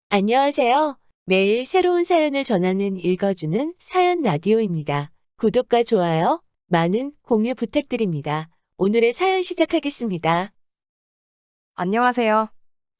안녕하세요. 매일 새로운 사연을 전하는 읽어주는 사연 라디오입니다. 구독과 좋아요, 많은 공유 부탁드립니다. 오늘의 사연 시작하겠습니다. 안녕하세요.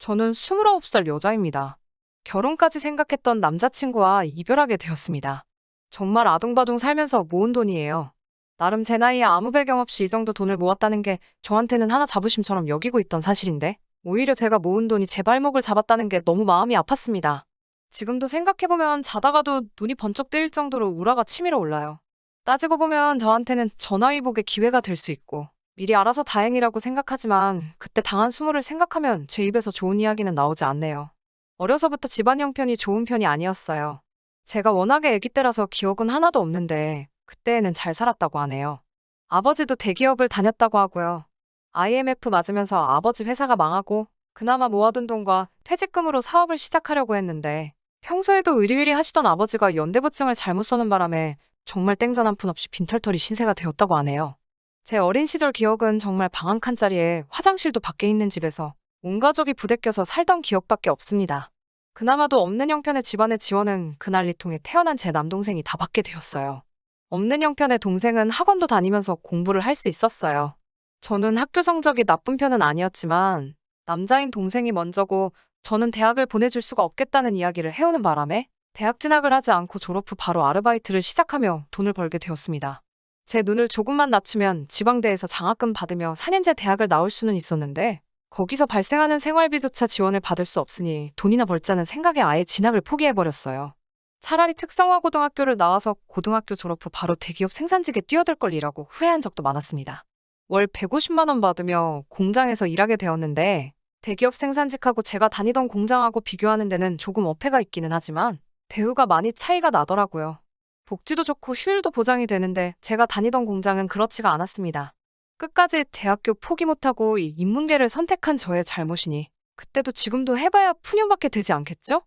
저는 29살 여자입니다. 결혼까지 생각했던 남자친구와 이별하게 되었습니다. 정말 아둥바둥 살면서 모은 돈이에요. 나름 제 나이에 아무 배경 없이 이 정도 돈을 모았다는 게 저한테는 하나 자부심처럼 여기고 있던 사실인데, 오히려 제가 모은 돈이 제 발목을 잡았다는 게 너무 마음이 아팠습니다. 지금도 생각해보면 자다가도 눈이 번쩍 뜨일 정도로 우라가 치밀어 올라요. 따지고 보면 저한테는 전화위복의 기회가 될 수 있고, 미리 알아서 다행이라고 생각하지만 그때 당한 수모를 생각하면 제 입에서 좋은 이야기는 나오지 않네요. 어려서부터 집안 형편이 좋은 편이 아니었어요. 제가 워낙에 아기 때라서 기억은 하나도 없는데 그때에는 잘 살았다고 하네요. 아버지도 대기업을 다녔다고 하고요. IMF 맞으면서 아버지 회사가 망하고 그나마 모아둔 돈과 퇴직금으로 사업을 시작하려고 했는데, 평소에도 의리의리 하시던 아버지가 연대부증을 잘못 써는 바람에 정말 땡전 한 푼 없이 빈털터리 신세가 되었다고 하네요. 제 어린 시절 기억은 정말 방 한 칸짜리에 화장실도 밖에 있는 집에서 온 가족이 부대껴서 살던 기억밖에 없습니다. 그나마도 없는 형편의 집안의 지원은 그날 이 통해 태어난 제 남동생이 다 받게 되었어요. 없는 형편의 동생은 학원도 다니면서 공부를 할 수 있었어요. 저는 학교 성적이 나쁜 편은 아니었지만 남자인 동생이 먼저고 저는 대학을 보내줄 수가 없겠다는 이야기를 해오는 바람에 대학 진학을 하지 않고 졸업 후 바로 아르바이트를 시작하며 돈을 벌게 되었습니다. 제 눈을 조금만 낮추면 지방대에서 장학금 받으며 4년제 대학을 나올 수는 있었는데, 거기서 발생하는 생활비조차 지원을 받을 수 없으니 돈이나 벌자는 생각에 아예 진학을 포기해버렸어요. 차라리 특성화 고등학교를 나와서 고등학교 졸업 후 바로 대기업 생산직에 뛰어들 걸 이라고 후회한 적도 많았습니다. 월 150만 원 받으며 공장에서 일하게 되었는데, 대기업 생산직하고 제가 다니던 공장하고 비교하는 데는 조금 어폐가 있기는 하지만 대우가 많이 차이가 나더라고요. 복지도 좋고 휴일도 보장이 되는데 제가 다니던 공장은 그렇지가 않았습니다. 끝까지 대학교 포기 못하고 이 인문계를 선택한 저의 잘못이니 그때도 지금도 해봐야 푸념밖에 되지 않겠죠?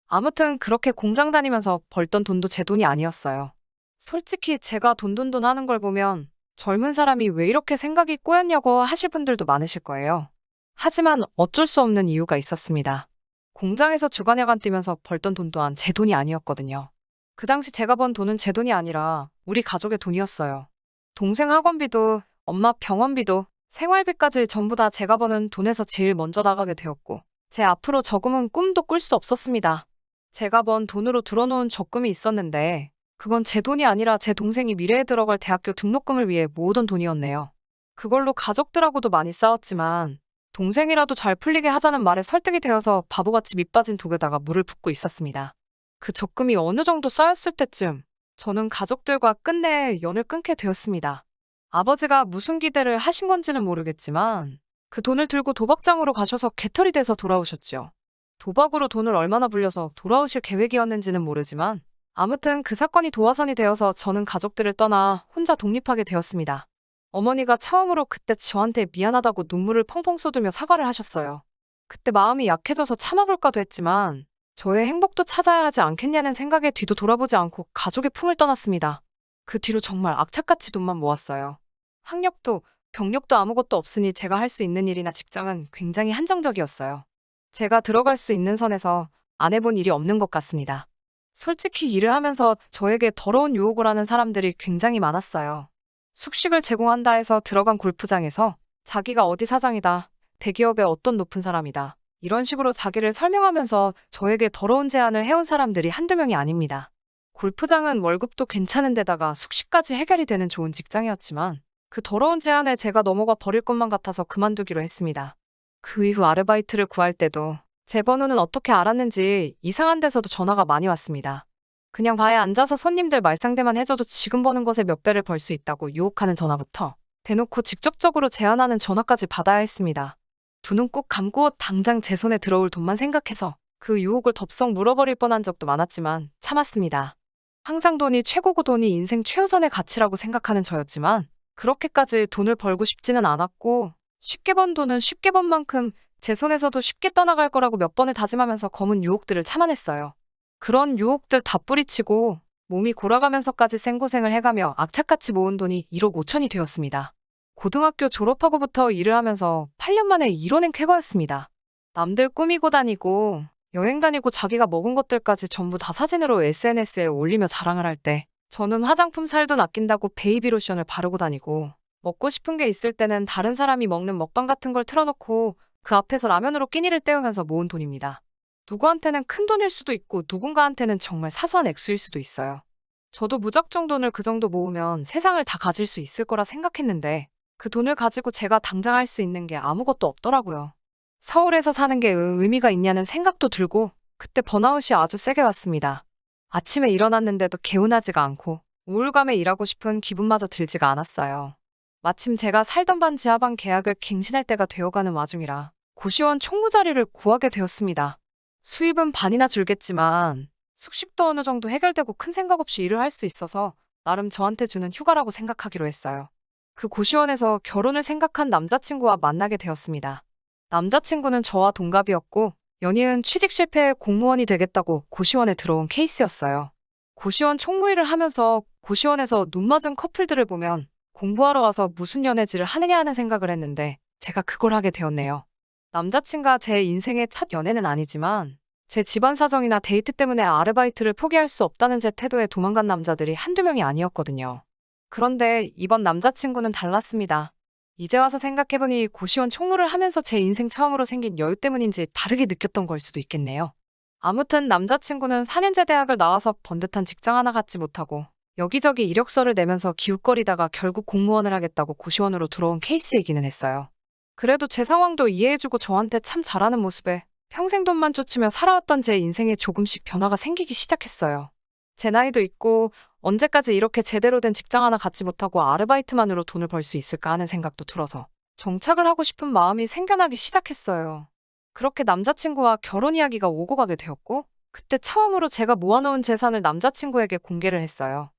아무튼 그렇게 공장 다니면서 벌던 돈도 제 돈이 아니었어요. 솔직히 제가 돈돈돈 하는 걸 보면 젊은 사람이 왜 이렇게 생각이 꼬였냐고 하실 분들도 많으실 거예요. 하지만 어쩔 수 없는 이유가 있었습니다. 공장에서 주간야간 뛰면서 벌던 돈 또한 제 돈이 아니었거든요. 그 당시 제가 번 돈은 제 돈이 아니라 우리 가족의 돈이었어요. 동생 학원비도 엄마 병원비도 생활비까지 전부 다 제가 버는 돈에서 제일 먼저 나가게 되었고, 제 앞으로 저금은 꿈도 꿀 수 없었습니다. 제가 번 돈으로 들어놓은 적금이 있었는데 그건 제 돈이 아니라 제 동생이 미래에 들어갈 대학교 등록금을 위해 모으던 돈이었네요. 그걸로 가족들하고도 많이 싸웠지만 동생이라도 잘 풀리게 하자는 말에 설득이 되어서 바보같이 밑빠진 독에다가 물을 붓고 있었습니다. 그 적금이 어느 정도 쌓였을 때쯤 저는 가족들과 끝내 연을 끊게 되었습니다. 아버지가 무슨 기대를 하신 건지는 모르겠지만 그 돈을 들고 도박장으로 가셔서 개털이 돼서 돌아오셨죠. 도박으로 돈을 얼마나 불려서 돌아오실 계획이었는지는 모르지만 아무튼 그 사건이 도화선이 되어서 저는 가족들을 떠나 혼자 독립하게 되었습니다. 어머니가 처음으로 그때 저한테 미안하다고 눈물을 펑펑 쏟으며 사과를 하셨어요. 그때 마음이 약해져서 참아볼까도 했지만 저의 행복도 찾아야 하지 않겠냐는 생각에 뒤도 돌아보지 않고 가족의 품을 떠났습니다. 그 뒤로 정말 악착같이 돈만 모았어요. 학력도 경력도 아무것도 없으니 제가 할 수 있는 일이나 직장은 굉장히 한정적이었어요. 제가 들어갈 수 있는 선에서 안 해본 일이 없는 것 같습니다. 솔직히 일을 하면서 저에게 더러운 유혹을 하는 사람들이 굉장히 많았어요. 숙식을 제공한다 해서 들어간 골프장에서 자기가 어디 사장이다, 대기업의 어떤 높은 사람이다, 이런 식으로 자기를 설명하면서 저에게 더러운 제안을 해온 사람들이 한두 명이 아닙니다. 골프장은 월급도 괜찮은 데다가 숙식까지 해결이 되는 좋은 직장이었지만 그 더러운 제안에 제가 넘어가 버릴 것만 같아서 그만두기로 했습니다. 그 이후 아르바이트를 구할 때도 제 번호는 어떻게 알았는지 이상한 데서도 전화가 많이 왔습니다. 그냥 바에 앉아서 손님들 말상대만 해줘도 지금 버는 것에 몇 배를 벌 수 있다고 유혹하는 전화부터 대놓고 직접적으로 제안하는 전화까지 받아야 했습니다. 두 눈 꼭 감고 당장 제 손에 들어올 돈만 생각해서 그 유혹을 덥석 물어버릴 뻔한 적도 많았지만 참았습니다. 항상 돈이 최고고 돈이 인생 최우선의 가치라고 생각하는 저였지만 그렇게까지 돈을 벌고 싶지는 않았고, 쉽게 번 돈은 쉽게 번 만큼 제 손에서도 쉽게 떠나갈 거라고 몇 번을 다짐하면서 검은 유혹들을 참아냈어요. 그런 유혹들 다 뿌리치고 몸이 골아가면서까지 생고생을 해가며 악착같이 모은 돈이 1억 5천이 되었습니다. 고등학교 졸업하고부터 일을 하면서 8년 만에 이뤄낸 쾌거였습니다. 남들 꾸미고 다니고 여행 다니고 자기가 먹은 것들까지 전부 다 사진으로 SNS에 올리며 자랑을 할 때 저는 화장품 살 돈 아낀다고 베이비 로션을 바르고 다니고 먹고 싶은 게 있을 때는 다른 사람이 먹는 먹방 같은 걸 틀어놓고 그 앞에서 라면으로 끼니를 때우면서 모은 돈입니다. 누구한테는 큰 돈일 수도 있고 누군가한테는 정말 사소한 액수일 수도 있어요. 저도 무작정 돈을 그 정도 모으면 세상을 다 가질 수 있을 거라 생각했는데 그 돈을 가지고 제가 당장 할 수 있는 게 아무것도 없더라고요. 서울에서 사는 게 의미가 있냐는 생각도 들고 그때 번아웃이 아주 세게 왔습니다. 아침에 일어났는데도 개운하지가 않고 우울감에 일하고 싶은 기분마저 들지가 않았어요. 마침 제가 살던 반 지하방 계약을 갱신할 때가 되어가는 와중이라 고시원 총무 자리를 구하게 되었습니다. 수입은 반이나 줄겠지만 숙식도 어느 정도 해결되고 큰 생각 없이 일을 할 수 있어서 나름 저한테 주는 휴가라고 생각하기로 했어요. 그 고시원에서 결혼을 생각한 남자친구와 만나게 되었습니다. 남자친구는 저와 동갑이었고 연이은 취직 실패해 공무원이 되겠다고 고시원에 들어온 케이스였어요. 고시원 총무일을 하면서 고시원에서 눈 맞은 커플들을 보면 공부하러 와서 무슨 연애질을 하느냐 하는 생각을 했는데 제가 그걸 하게 되었네요. 남자친구가 제 인생의 첫 연애는 아니지만 제 집안 사정이나 데이트 때문에 아르바이트를 포기할 수 없다는 제 태도에 도망간 남자들이 한두 명이 아니었거든요. 그런데 이번 남자친구는 달랐습니다. 이제 와서 생각해보니 고시원 총무를 하면서 제 인생 처음으로 생긴 여유 때문인지 다르게 느꼈던 걸 수도 있겠네요. 아무튼 남자친구는 4년제 대학을 나와서 번듯한 직장 하나 갖지 못하고 여기저기 이력서를 내면서 기웃거리다가 결국 공무원을 하겠다고 고시원으로 들어온 케이스이기는 했어요. 그래도 제 상황도 이해해주고 저한테 참 잘하는 모습에 평생 돈만 쫓으며 살아왔던 제 인생에 조금씩 변화가 생기기 시작했어요. 제 나이도 있고 언제까지 이렇게 제대로 된 직장 하나 갖지 못하고 아르바이트만으로 돈을 벌 수 있을까 하는 생각도 들어서 정착을 하고 싶은 마음이 생겨나기 시작했어요. 그렇게 남자친구와 결혼 이야기가 오고 가게 되었고 그때 처음으로 제가 모아놓은 재산을 남자친구에게 공개를 했어요.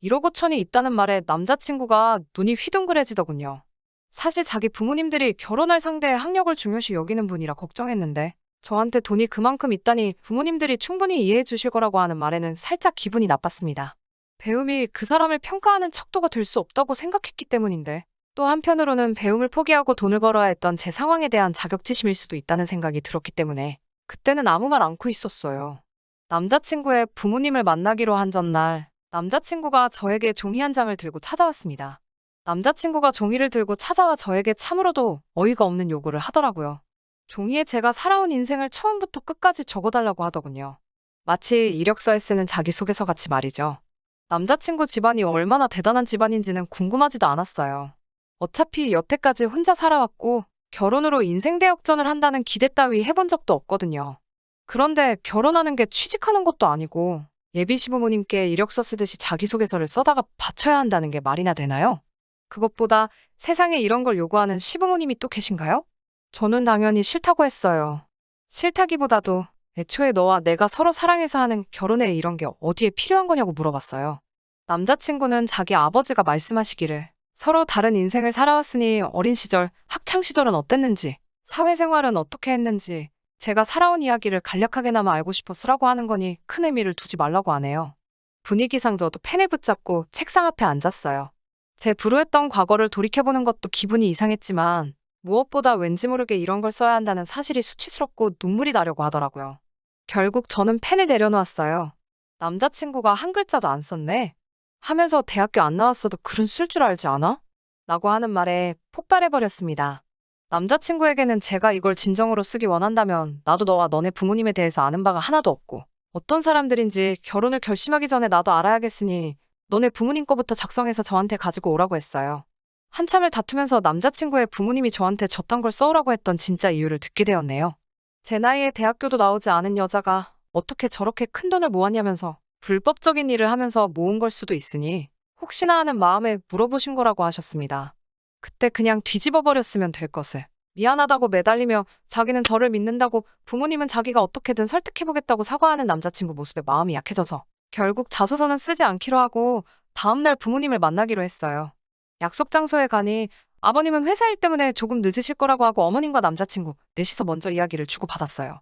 1억 5천이 있다는 말에 남자친구가 눈이 휘둥그레지더군요. 사실 자기 부모님들이 결혼할 상대의 학력을 중요시 여기는 분이라 걱정했는데 저한테 돈이 그만큼 있다니 부모님들이 충분히 이해해 주실 거라고 하는 말에는 살짝 기분이 나빴습니다. 배움이 그 사람을 평가하는 척도가 될 수 없다고 생각했기 때문인데 또 한편으로는 배움을 포기하고 돈을 벌어야 했던 제 상황에 대한 자격지심일 수도 있다는 생각이 들었기 때문에 그때는 아무 말 않고 있었어요. 남자친구의 부모님을 만나기로 한 전날 남자친구가 저에게 종이 한 장을 들고 찾아왔습니다. 남자친구가 종이를 들고 찾아와 저에게 참으로도 어이가 없는 요구를 하더라고요. 종이에 제가 살아온 인생을 처음부터 끝까지 적어달라고 하더군요. 마치 이력서에 쓰는 자기소개서 같이 말이죠. 남자친구 집안이 얼마나 대단한 집안인지는 궁금하지도 않았어요. 어차피 여태까지 혼자 살아왔고 결혼으로 인생 대역전을 한다는 기대 따위 해본 적도 없거든요. 그런데 결혼하는 게 취직하는 것도 아니고 예비 시부모님께 이력서 쓰듯이 자기소개서를 써다가 바쳐야 한다는 게 말이나 되나요? 그것보다 세상에 이런 걸 요구하는 시부모님이 또 계신가요? 저는 당연히 싫다고 했어요. 싫다기보다도 애초에 너와 내가 서로 사랑해서 하는 결혼에 이런 게 어디에 필요한 거냐고 물어봤어요. 남자친구는 자기 아버지가 말씀하시기를 서로 다른 인생을 살아왔으니 어린 시절, 학창 시절은 어땠는지, 사회생활은 어떻게 했는지 제가 살아온 이야기를 간략하게나마 알고 싶어 쓰라고 하는 거니 큰 의미를 두지 말라고 하네요. 분위기상 저도 펜을 붙잡고 책상 앞에 앉았어요. 제 불우했던 과거를 돌이켜보는 것도 기분이 이상했지만 무엇보다 왠지 모르게 이런 걸 써야 한다는 사실이 수치스럽고 눈물이 나려고 하더라고요. 결국 저는 펜을 내려놓았어요. 남자친구가 한 글자도 안 썼네? 하면서 대학교 안 나왔어도 글은 쓸 줄 알지 않아? 라고 하는 말에 폭발해버렸습니다. 남자친구에게는 제가 이걸 진정으로 쓰기 원한다면 나도 너와 너네 부모님에 대해서 아는 바가 하나도 없고 어떤 사람들인지 결혼을 결심하기 전에 나도 알아야겠으니 너네 부모님 거부터 작성해서 저한테 가지고 오라고 했어요. 한참을 다투면서 남자친구의 부모님이 저한테 저딴 걸 써오라고 했던 진짜 이유를 듣게 되었네요. 제 나이에 대학교도 나오지 않은 여자가 어떻게 저렇게 큰 돈을 모았냐면서 불법적인 일을 하면서 모은 걸 수도 있으니 혹시나 하는 마음에 물어보신 거라고 하셨습니다. 그때 그냥 뒤집어 버렸으면 될 것을. 미안하다고 매달리며 자기는 저를 믿는다고 부모님은 자기가 어떻게든 설득해보겠다고 사과하는 남자친구 모습에 마음이 약해져서 결국 자소서는 쓰지 않기로 하고 다음날 부모님을 만나기로 했어요. 약속 장소에 가니 아버님은 회사 일 때문에 조금 늦으실 거라고 하고 어머님과 남자친구 넷이서 먼저 이야기를 주고받았어요.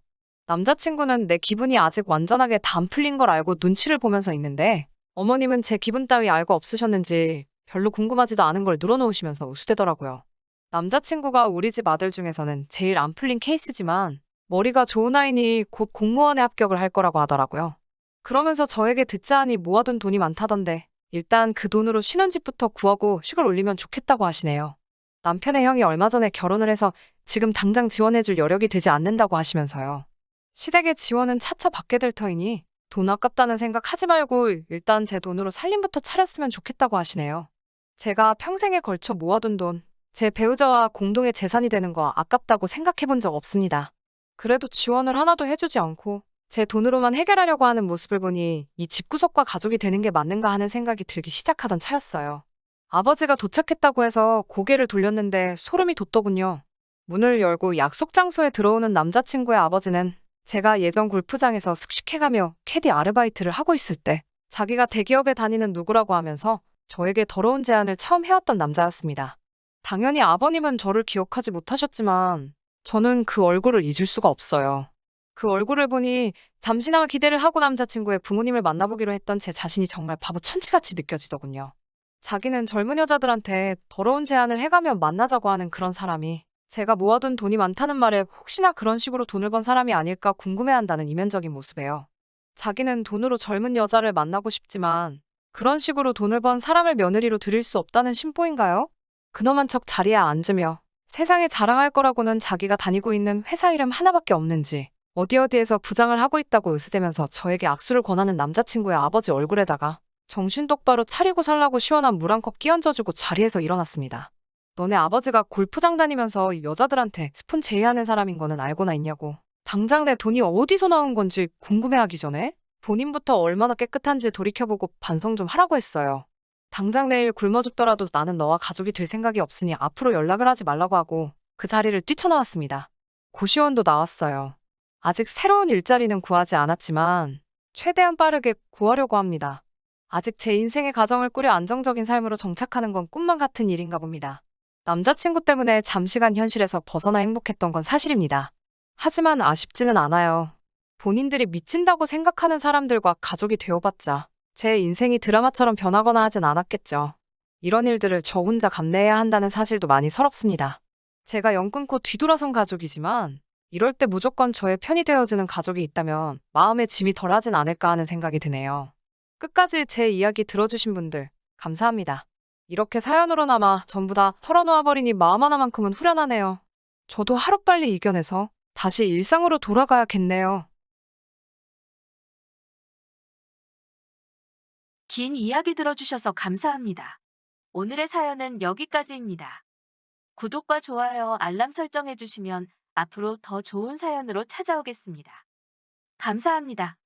남자친구는 내 기분이 아직 완전하게 다 안 풀린 걸 알고 눈치를 보면서 있는데 어머님은 제 기분 따위 알고 없으셨는지 별로 궁금하지도 않은 걸 늘어놓으시면서 우스대더라고요. 남자친구가 우리 집 아들 중에서는 제일 안 풀린 케이스지만 머리가 좋은 아이니 곧 공무원에 합격을 할 거라고 하더라고요. 그러면서 저에게 듣자 하니 모아둔 돈이 많다던데 일단 그 돈으로 신혼집부터 구하고 식을 올리면 좋겠다고 하시네요. 남편의 형이 얼마 전에 결혼을 해서 지금 당장 지원해줄 여력이 되지 않는다고 하시면서요. 시댁의 지원은 차차 받게 될 터이니 돈 아깝다는 생각 하지 말고 일단 제 돈으로 살림부터 차렸으면 좋겠다고 하시네요. 제가 평생에 걸쳐 모아둔 돈, 제 배우자와 공동의 재산이 되는 거 아깝다고 생각해 본 적 없습니다. 그래도 지원을 하나도 해주지 않고 제 돈으로만 해결하려고 하는 모습을 보니 이 집구석과 가족이 되는 게 맞는가 하는 생각이 들기 시작하던 차였어요. 아버지가 도착했다고 해서 고개를 돌렸는데 소름이 돋더군요. 문을 열고 약속 장소에 들어오는 남자친구의 아버지는 제가 예전 골프장에서 숙식해가며 캐디 아르바이트를 하고 있을 때 자기가 대기업에 다니는 누구라고 하면서 저에게 더러운 제안을 처음 해왔던 남자였습니다. 당연히 아버님은 저를 기억하지 못하셨지만 저는 그 얼굴을 잊을 수가 없어요. 그 얼굴을 보니 잠시나마 기대를 하고 남자친구의 부모님을 만나보기로 했던 제 자신이 정말 바보 천치같이 느껴지더군요. 자기는 젊은 여자들한테 더러운 제안을 해가며 만나자고 하는 그런 사람이 제가 모아둔 돈이 많다는 말에 혹시나 그런 식으로 돈을 번 사람이 아닐까 궁금해한다는 이면적인 모습이에요. 자기는 돈으로 젊은 여자를 만나고 싶지만 그런 식으로 돈을 번 사람을 며느리로 들일 수 없다는 심보인가요? 근엄한 척 자리에 앉으며 세상에 자랑할 거라고는 자기가 다니고 있는 회사 이름 하나밖에 없는지 어디어디에서 부장을 하고 있다고 으스대면서 저에게 악수를 권하는 남자친구의 아버지 얼굴에다가 정신 똑바로 차리고 살라고 시원한 물 한 컵 끼얹어주고 자리에서 일어났습니다. 너네 아버지가 골프장 다니면서 여자들한테 스폰 제의하는 사람인 거는 알고나 있냐고. 당장 내 돈이 어디서 나온 건지 궁금해하기 전에 본인부터 얼마나 깨끗한지 돌이켜보고 반성 좀 하라고 했어요. 당장 내일 굶어 죽더라도 나는 너와 가족이 될 생각이 없으니 앞으로 연락을 하지 말라고 하고 그 자리를 뛰쳐나왔습니다. 고시원도 나왔어요. 아직 새로운 일자리는 구하지 않았지만 최대한 빠르게 구하려고 합니다. 아직 제 인생의 가정을 꾸려 안정적인 삶으로 정착하는 건 꿈만 같은 일인가 봅니다. 남자친구 때문에 잠시간 현실에서 벗어나 행복했던 건 사실입니다. 하지만 아쉽지는 않아요. 본인들이 미친다고 생각하는 사람들과 가족이 되어봤자 제 인생이 드라마처럼 변하거나 하진 않았겠죠. 이런 일들을 저 혼자 감내해야 한다는 사실도 많이 서럽습니다. 제가 연 끊고 뒤돌아선 가족이지만 이럴 때 무조건 저의 편이 되어주는 가족이 있다면 마음의 짐이 덜하진 않을까 하는 생각이 드네요. 끝까지 제 이야기 들어주신 분들 감사합니다. 이렇게 사연으로나마 전부 다 털어놓아버리니 마음 하나만큼은 후련하네요. 저도 하루빨리 이겨내서 다시 일상으로 돌아가야겠네요. 긴 이야기 들어주셔서 감사합니다. 오늘의 사연은 여기까지입니다. 구독과 좋아요, 알람 설정해주시면 앞으로 더 좋은 사연으로 찾아오겠습니다. 감사합니다.